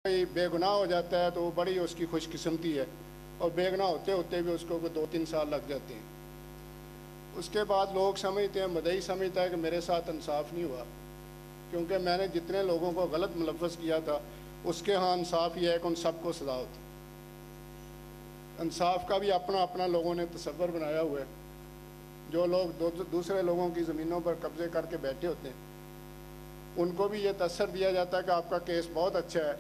کوئی بے گناہ ہو جاتا ہے تو وہ بڑی اس کی خوش قسمتی ہے، اور بے گناہ ہوتے ہوتے بھی اس کو 2-3 سال لگ جاتے ہیں۔ اس کے بعد لوگ سمجھتے ہیں، مدعی سمجھتا ہے کہ میرے ساتھ انصاف نہیں ہوا، کیونکہ میں نے جتنے لوگوں کو غلط ملوث کیا تھا اس کے ہاں انصاف یہ ہے کہ ان سب کو سزا ہوتی۔ انصاف کا بھی اپنا اپنا لوگوں نے تصور بنایا ہوا ہے۔ جو لوگ دوسرے لوگوں کی زمینوں پر قبضے کر کے بیٹھے ہوتے ہیں ان کو بھی یہ تاثر دیا جاتا ہے کہ آپ کا کیس بہت اچھا ہے،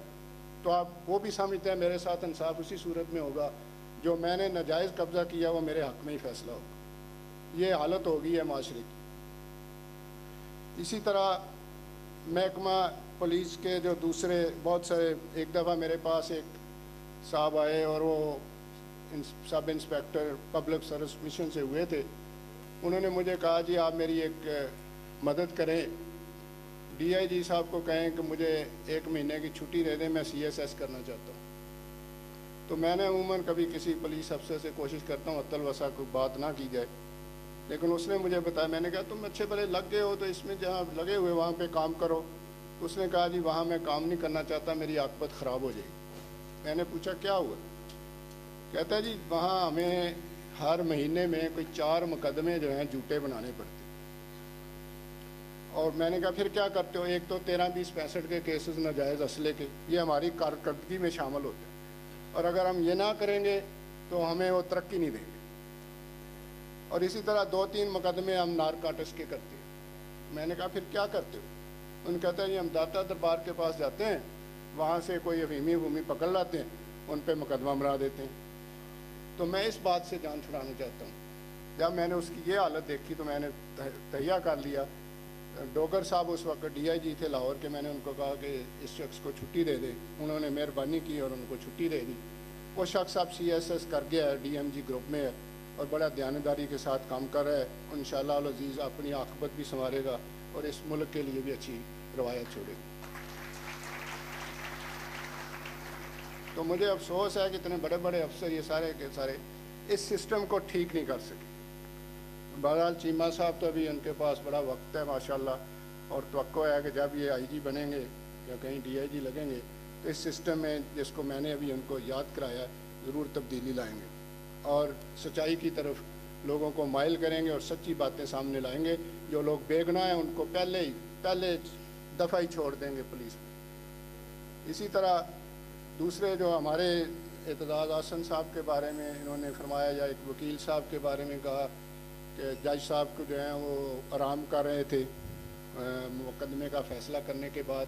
تو آپ وہ بھی سمجھتے ہیں میرے ساتھ انصاف اسی صورت میں ہوگا، جو میں نے ناجائز قبضہ کیا وہ میرے حق میں ہی فیصلہ ہوگا۔ یہ حالت ہو گئی ہے معاشرے کی۔ اسی طرح محکمہ پولیس کے جو دوسرے بہت سارے، ایک دفعہ میرے پاس ایک صاحب آئے اور وہ سب انسپیکٹر پبلک سروس مشن سے ہوئے تھے۔ انہوں نے مجھے کہا جی آپ میری ایک مدد کریں، ڈی آئی جی صاحب کو کہیں کہ مجھے 1 مہینے کی چھٹی دے دیں، میں CSS کرنا چاہتا ہوں۔ تو میں نے عموماً کبھی کسی پولیس افسر سے کوشش کرتا ہوں عطل وسا کوئی بات نہ کی جائے، لیکن اس نے مجھے بتایا، میں نے کہا تم اچھے بھلے لگ گئے ہو تو اس میں جہاں لگے ہوئے وہاں پہ کام کرو۔ تو اس نے کہا جی وہاں میں کام نہیں کرنا چاہتا، میری عاقبت خراب ہو جائے گی۔ میں نے پوچھا کیا ہوا؟ کہتا ہے جی وہاں ہمیں ہر مہینے میں کوئی 4 مقدمے جو ہیں جھوٹے بنانے پڑتے ہیں۔ اور میں نے کہا پھر کیا کرتے ہو؟ ایک تو 13, 20, 65 کے کیسز ناجائز اسلحے کے، یہ ہماری کارکردگی میں شامل ہوتے ہیں، اور اگر ہم یہ نہ کریں گے تو ہمیں وہ ترقی نہیں دیں گے۔ اور اسی طرح 2-3 مقدمے ہم نارکاٹس کے کرتے ہیں۔ میں نے کہا پھر کیا کرتے ہو؟ ان کہتا ہے جی ہم داتا دربار کے پاس جاتے ہیں، وہاں سے کوئی افیمی پکڑ لاتے ہیں، ان پہ مقدمہ بنا دیتے ہیں۔ تو میں اس بات سے جان چھڑانا چاہتا ہوں۔ جب میں نے اس کی یہ حالت دیکھی تو میں نے تہیہ کر لیا۔ ڈوگر صاحب اس وقت ڈی آئی جی تھے لاہور کے، میں نے ان کو کہا کہ اس شخص کو چھٹی دے دیں۔ انہوں نے مہربانی کی اور ان کو چھٹی دے دی۔ وہ شخص اب CSS کر گیا ہے، DMG گروپ میں ہے اور بڑا دیانتداری کے ساتھ کام کر رہا ہے۔ انشاءاللہ العزیز اپنی عاقبت بھی سنوارے گا اور اس ملک کے لیے بھی اچھی روایت چھوڑے گا۔ تو مجھے افسوس ہے کہ اتنے بڑے بڑے افسر یہ سارے کے سارے اس سسٹم کو ٹھیک نہیں کر سکے۔ بہرحال چیمہ صاحب تو ابھی ان کے پاس بڑا وقت ہے ماشاءاللہ، اور توقع ہے کہ جب یہ IG بنیں گے یا کہیں DIG لگیں گے تو اس سسٹم میں جس کو میں نے ابھی ان کو یاد کرایا ہے ضرور تبدیلی لائیں گے، اور سچائی کی طرف لوگوں کو مائل کریں گے اور سچی باتیں سامنے لائیں گے۔ جو لوگ بے گناہ ہیں ان کو پہلے دفعہ ہی چھوڑ دیں گے پولیس میں۔ اسی طرح دوسرے جو ہمارے اعتزاز احسن صاحب کے بارے میں انہوں نے فرمایا، یا ایک وکیل صاحب کے بارے میں کہا کہ جج صاحب کو جو ہیں وہ آرام کر رہے تھے مقدمے کا فیصلہ کرنے کے بعد۔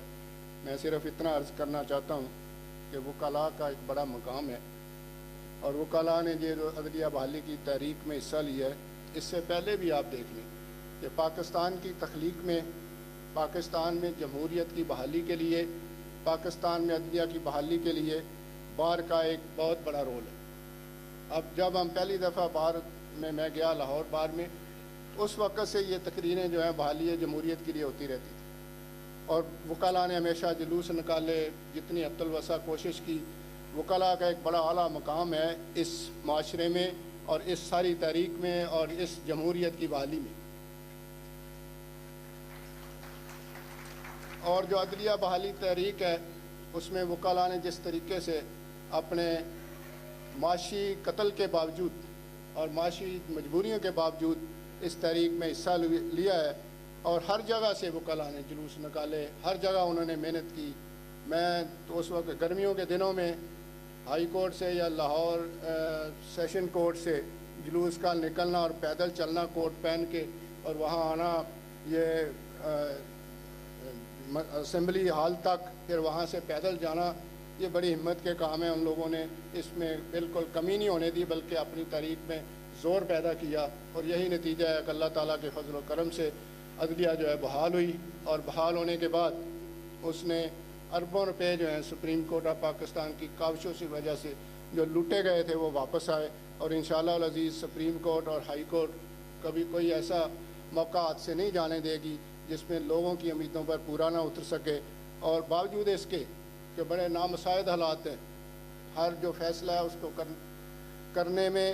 میں صرف اتنا عرض کرنا چاہتا ہوں کہ وکلاء کا ایک بڑا مقام ہے، اور وکلاء نے جو عدلیہ بحالی کی تحریک میں حصہ لیا ہے، اس سے پہلے بھی آپ دیکھ لیں کہ پاکستان کی تخلیق میں، پاکستان میں جمہوریت کی بحالی کے لیے، پاکستان میں عدلیہ کی بحالی کے لیے بار کا ایک بہت بڑا رول ہے۔ اب جب ہم پہلی دفعہ بار میں گیا لاہور بار میں، اس وقت سے یہ تقریریں جو ہیں بحالی جمہوریت کے لیے ہوتی رہتی تھی، اور وکلاء نے ہمیشہ جلوس نکالے، جتنی حد الوسع کوشش کی۔ وکلاء کا ایک بڑا اعلیٰ مقام ہے اس معاشرے میں اور اس ساری تحریک میں اور اس جمہوریت کی بحالی میں۔ اور جو عدلیہ بحالی تحریک ہے اس میں وکلاء نے جس طریقے سے اپنے معاشی قتل کے باوجود اور معاشی مجبوریوں کے باوجود اس تحریک میں حصہ لیا ہے، اور ہر جگہ سے وکلاء نے جلوس نکالے، ہر جگہ انہوں نے محنت کی۔ میں تو اس وقت گرمیوں کے دنوں میں ہائی کورٹ سے یا لاہور سیشن کورٹ سے جلوس کا نکلنا اور پیدل چلنا کوٹ پہن کے اور وہاں آنا، یہ اسمبلی ہال تک، پھر وہاں سے پیدل جانا، یہ بڑی ہمت کے کام ہیں۔ ان لوگوں نے اس میں بالکل کمی نہیں ہونے دی بلکہ اپنی تحریک میں زور پیدا کیا، اور یہی نتیجہ ہے کہ اللہ تعالیٰ کے فضل و کرم سے عدلیہ جو ہے بحال ہوئی، اور بحال ہونے کے بعد اس نے اربوں روپے جو ہیں سپریم کورٹ آف پاکستان کی کاوشوں کی وجہ سے جو لوٹے گئے تھے وہ واپس آئے، اور انشاءاللہ العزیز سپریم کورٹ اور ہائی کورٹ کبھی کوئی ایسا موقع ہاتھ سے نہیں جانے دے گی جس میں لوگوں کی امیدوں پر پورا نہ اتر سکے۔ اور باوجود اس کے کہ بڑے نامساعد حالات ہیں، ہر جو فیصلہ ہے اس کو کرنے میں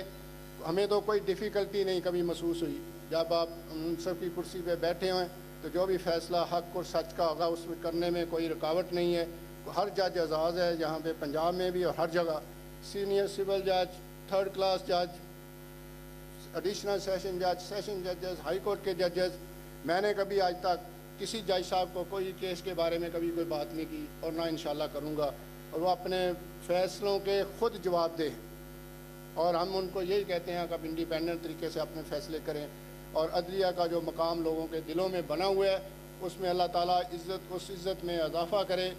ہمیں تو کوئی ڈیفیکلٹی نہیں کبھی محسوس ہوئی۔ جب آپ منصب کی کرسی پہ بیٹھے ہوئے تو جو بھی فیصلہ حق اور سچ کا ہوگا اس میں کرنے میں کوئی رکاوٹ نہیں ہے۔ ہر جج اعزاز ہے یہاں پہ پنجاب میں بھی اور ہر جگہ، سینئر سول جج، 3rd کلاس جج، ایڈیشنل سیشن جج، سیشن ججز، ہائی کورٹ کے ججز. میں نے کبھی آج تک کسی جج صاحب کو کوئی کیس کے بارے میں کبھی کوئی بات نہیں کی اور نہ انشاءاللہ کروں گا، اور وہ اپنے فیصلوں کے خود جواب دیں، اور ہم ان کو یہی کہتے ہیں کہ آپ انڈیپینڈنٹ طریقے سے اپنے فیصلے کریں. اور عدلیہ کا جو مقام لوگوں کے دلوں میں بنا ہوا ہے اس میں اللہ تعالیٰ اس عزت میں اضافہ کرے،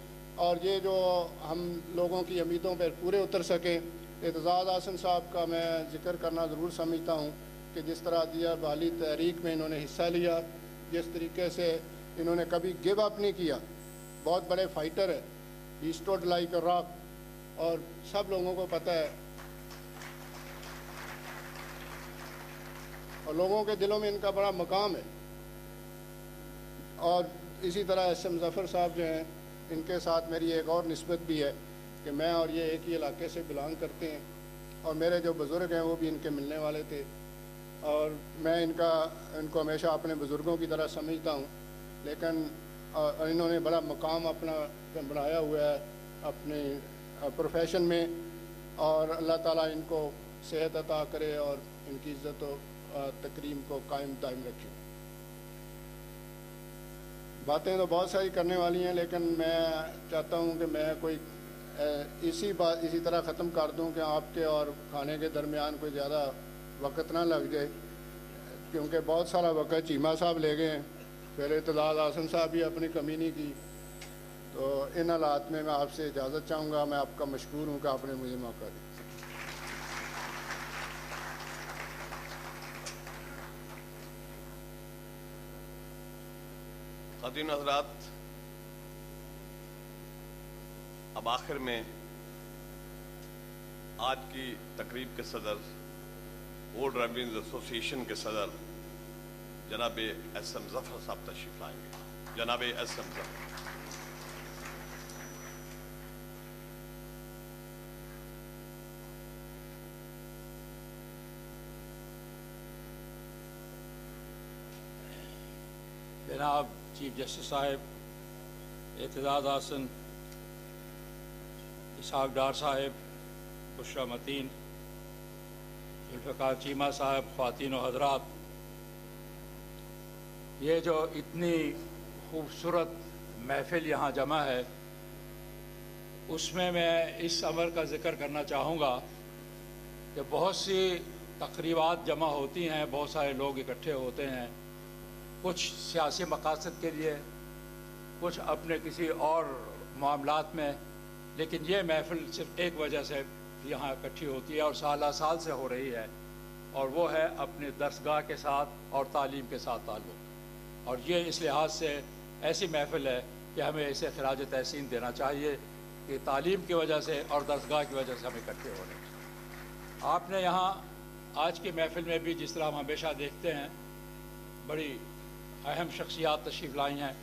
اور یہ جو ہم لوگوں کی امیدوں پر پورے اتر سکیں. اعتزاز احسن صاحب کا میں ذکر کرنا ضرور سمجھتا ہوں کہ جس طرح عدلیہ بحالی تحریک میں انہوں نے حصہ لیا، جس طریقے سے انہوں نے کبھی گیو اپ نہیں کیا، بہت بڑے فائٹر ہے. ہی اسٹوڈ لائک اے راک، اور سب لوگوں کو پتہ ہے، اور لوگوں کے دلوں میں ان کا بڑا مقام ہے. اور اسی طرح ایس ایم ظفر صاحب جو ہیں، ان کے ساتھ میری ایک اور نسبت بھی ہے کہ میں اور یہ ایک ہی علاقے سے بلانگ کرتے ہیں، اور میرے جو بزرگ ہیں وہ بھی ان کے ملنے والے تھے، اور میں ان کو ہمیشہ اپنے بزرگوں کی طرح سمجھتا ہوں. لیکن انہوں نے بڑا مقام اپنا بنایا ہوا ہے اپنے پروفیشن میں، اور اللہ تعالیٰ ان کو صحت عطا کرے اور ان کی عزت و تکریم کو قائم دائم رکھے. باتیں تو بہت ساری کرنے والی ہیں، لیکن میں چاہتا ہوں کہ میں کوئی اسی طرح ختم کر دوں کہ آپ کے اور کھانے کے درمیان کوئی زیادہ وقت نہ لگ جائے، کیونکہ بہت سارا وقت چیمہ صاحب لے گئے ہیں. پھر اعتزاز احسن صاحب بھی اپنی کمی نہیں کی. تو ان حالات میں آپ سے اجازت چاہوں گا. میں آپ کا مشکور ہوں کہ آپ نے مجھے موقع دیا. خواتین حضرات، اب آخر میں آج کی تقریب کے صدر، اولڈ ریونیوز ایسوسی ایشن کے صدر جناب ایس ایم ظفر صاحب تشریف لائیں گے. جناب ایس ایم ظفر. جناب چیف جسٹس صاحب، اعتزاز احسن، اسحاق ڈار صاحب، بشرا متین، ذوالفقار چیمہ صاحب، خواتین و حضرات، یہ جو اتنی خوبصورت محفل یہاں جمع ہے، اس میں اس امر کا ذکر کرنا چاہوں گا کہ بہت سی تقریبات جمع ہوتی ہیں، بہت سارے لوگ اکٹھے ہوتے ہیں، کچھ سیاسی مقاصد کے لیے، کچھ اپنے کسی اور معاملات میں، لیکن یہ محفل صرف ایک وجہ سے یہاں اکٹھی ہوتی ہے اور سالہ سال سے ہو رہی ہے، اور وہ ہے اپنے درسگاہ کے ساتھ اور تعلیم کے ساتھ تعلق. اور یہ اس لحاظ سے ایسی محفل ہے کہ ہمیں اسے خراج تحسین دینا چاہیے کہ تعلیم کی وجہ سے اور درسگاہ کی وجہ سے ہم اکٹھے ہو رہے ہیں. آپ نے یہاں آج کی محفل میں بھی جس طرح ہم ہمیشہ دیکھتے ہیں، بڑی اہم شخصیات تشریف لائی ہیں،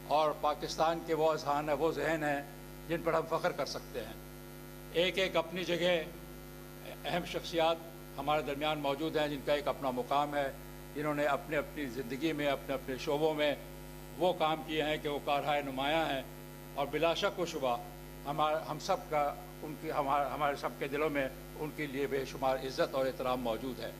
اور پاکستان کے وہ اذہان ہیں، وہ ذہن ہیں جن پر ہم فخر کر سکتے ہیں. ایک اپنی جگہ اہم شخصیات ہمارے درمیان موجود ہیں جن کا ایک اپنا مقام ہے، جنہوں نے اپنی زندگی میں اپنے شعبوں میں وہ کام کیے ہیں کہ وہ کارہائے نمایاں ہیں، اور بلا شک و شبہ ہم سب کا ہمارے سب کے دلوں میں ان کے لیے بے شمار عزت اور احترام موجود ہے.